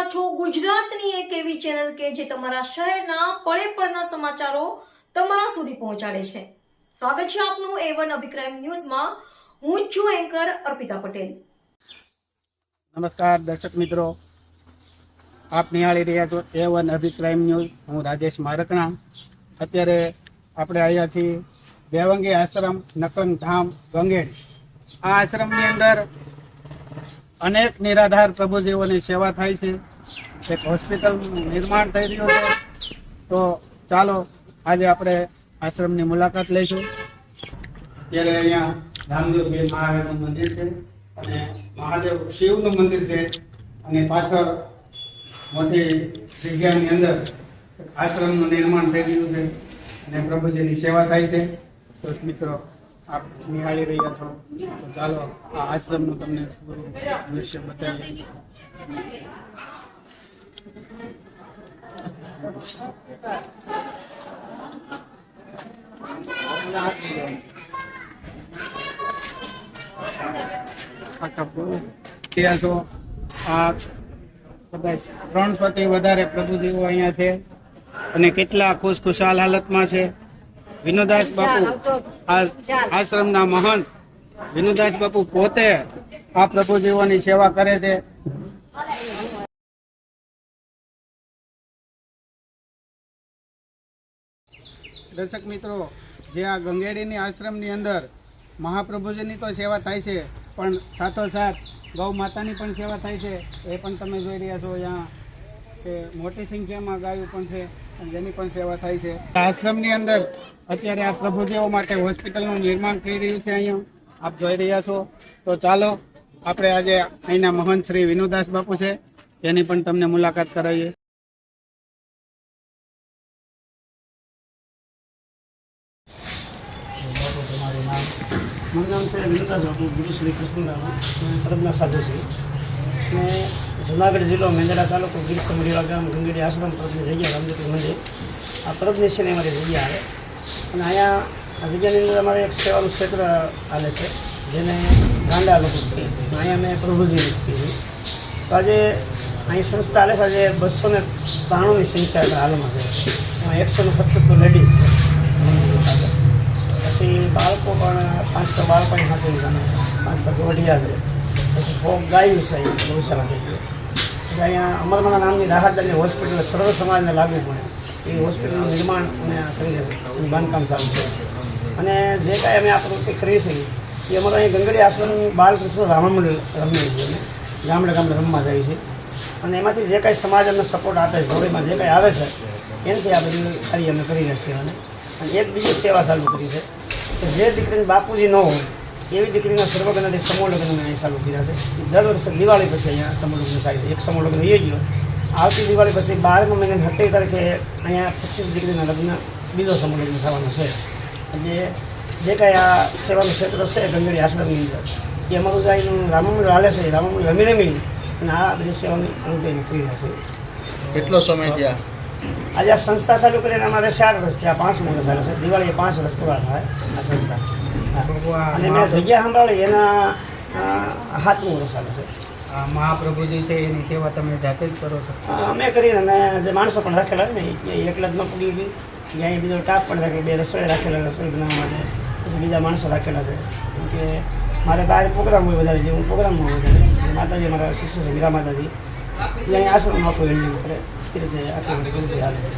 રહ્યા છો ગુજરાતની એક એવી ચેનલ કે જે તમારા શહેરના પળે પળના સમાચારો તમારા સુધી પહોંચાડે છે। સ્વાગત છે આપનું A1 અભિક્રાઇમ ન્યૂઝમાં। હું છું એન્કર અર્પિતા પટેલ। નમસ્કાર દર્શક મિત્રો, આપ નિહાળી રહ્યા છો A1 અભિક્રાઇમ ન્યૂઝ। હું રાજેશ મારકણા। અત્યારે આપણે આવ્યા છીએ દેવંગી આશ્રમ નકલંગ ધામ ગંગેડી। આ આશ્રમની અંદર અનેક નિરાધાર પ્રભુજીઓની સેવા થાય છે। એક હોસ્પિટલનું નિર્માણ થઈ રહ્યું છે। તો ચાલો આજે આપણે આશ્રમની મુલાકાત લઈશું। ત્યારે અહીંયા રામદેવ પીર મહારાજનું મંદિર છે અને મહાદેવ શિવનું મંદિર છે અને પાછળ મોટી જગ્યાની અંદર આશ્રમનું નિર્માણ થઈ રહ્યું છે અને પ્રભુજીની સેવા થાય છે। તો મિત્રો આપ નિહાળી રહ્યા છો, તો ચાલો આ આશ્રમનું તમને પૂરું દૃશ્ય બતાવીએ। આ કદાચ 300 થી વધારે પ્રભુજીઓ અહીંયા છે અને કેટલા ખુશખુશાલ હાલતમાં છે। વિનોદાસ બાપુ આ આશ્રમના મહંત વિનોદાસ બાપુ પોતે આ પ્રભુજીઓની સેવા કરે છે। દર્શક મિત્રો, જે આ ગંગેડીની આશ્રમની અંદર મહાપ્રભુજીની તો સેવા થાય છે, પણ સાથોસાથ ગૌ માતાની પણ સેવા થાય છે। એ પણ તમે જોઈ રહ્યા છો અહીંયા કે મોટી સંખ્યામાં ગાયો પણ છે અને જેની પણ સેવા થાય છે। આશ્રમની અંદર અત્યારે આ પ્રભુજીઓ માટે હોસ્પિટલનું નિર્માણ થઈ રહ્યું છે, અહીંયા આપ જોઈ રહ્યા છો। તો ચાલો આપણે આજે અહીંના મહંત શ્રી વિનોદાસ બાપુ છે તેની પણ તમને મુલાકાત કરાવીએ। મારું નામ છે વિનોદાસ બાપુ, ગુરુ શ્રી કૃષ્ણરામ, પરમના સાધુ છું અને જુનાગઢ જિલ્લો મેંદરડા તાલુકો ગીર સમડીવાળા ગામ ગંગેડી આશ્રમ પરબની જગ્યા રામદેવ મંદિર આ પરબની છે ને અમારી જગ્યા આવે અને અહીંયા આ જગ્યાની અંદર અમારે એક સેવાનું ક્ષેત્ર હાલે છે જેને ગાંડા લોકો કહે છે। અહીંયા મેં પ્રભુજીને કીધું તો આજે અહીં સંસ્થા હાલે છે। આજે 293ની સંખ્યા હાલમાં છે, એમાં 177 લેડીઝ છે, પછી બાળકો પણ 500 બાળકોની સાથે 500 ગોઢિયા છે, પછી 100 ગાયું છે, ગૌશાળા થઈ ગઈ। પછી અહીંયા અમરમાના નામની રાહતદારની હોસ્પિટલ સર્વ સમાજને લાગુ પડે એ હોસ્પિટલનું નિર્માણ અમે કરી છે, એનું બાંધકામ ચાલુ છે અને જે કાંઈ અમે આ પ્રવૃત્તિ કરી છે એ અમારા અહીં ગંગેડી આશ્રમ બાલકૃષ્ણ રામમંડળ રમીએ છીએ, ગામડે ગામડે રમવા જાય છે અને એમાંથી જે કાંઈ સમાજ અમને સપોર્ટ આપે છે, જોડીમાં જે કાંઈ આવે છે એનાથી આ બધું કાર્ય અમે કરી રહ્યા છીએ। અને એક બીજી સેવા ચાલુ કરી છે કે જે દીકરીને બાપુજી ન હોય એવી દીકરીના સર્વજ્ઞાથી સમૂહ લગ્ન અમે અહીં ચાલુ કર્યા છે। દર વર્ષે દિવાળી પછી અહીંયા સમૂહ લગ્ન થાય છે। એક સમૂહ લગ્ન એ ગયો, આવતી દિવાળી પછી 12મા મહિનાની 28 તારીખે અહીંયા 25 દીકરીના લગ્ન બીજો સમૂહ લગ્ન થવાનો છે। એટલે જે કાંઈ આ સેવાનું ક્ષેત્ર છે ગંગેડી આશ્રમની અંદર એ અમારું જે અહીંનું રામમંડળ હાલે છે, રામમંડળ રમી અને આ બધી સેવાની પ્રવૃત્તિ કરી રહ્યા છે। કેટલો સમય થયા આજે આ સંસ્થા ચાલુ કરીને અમારે 4 વર્ષ થયા, 5મું વર્ષ ચાલે છે। દિવાળીએ 5 વર્ષ પૂરા થાય આ સંસ્થા અને મેં જગ્યા સંભાળી એના 7મું વર્ષ ચાલે છે। આ મહાપ્રભુજી છે એની સેવા તમે જાતે જ કરો છો? અમે કરીને અને જે માણસો પણ રાખેલા હોય ને એ એકલા જ ન પૂરી ગઈ, અહીંયા બીજો ટાપ પણ રાખે, 2 રસોઈ રાખેલા રસોઈ બનાવવા માટે, પછી બીજા માણસો રાખેલા છે કેમ કે મારે બહાર પ્રોગ્રામ હોય વધારે, જે હું પ્રોગ્રામમાં હોય વધારે માતાજી મારા શિષ્ય છે મીરા માતાજી, અહીંયા આશ્રમમાં આખું હેન્ડલિંગ કરે એ રીતે આખી હાલે છે।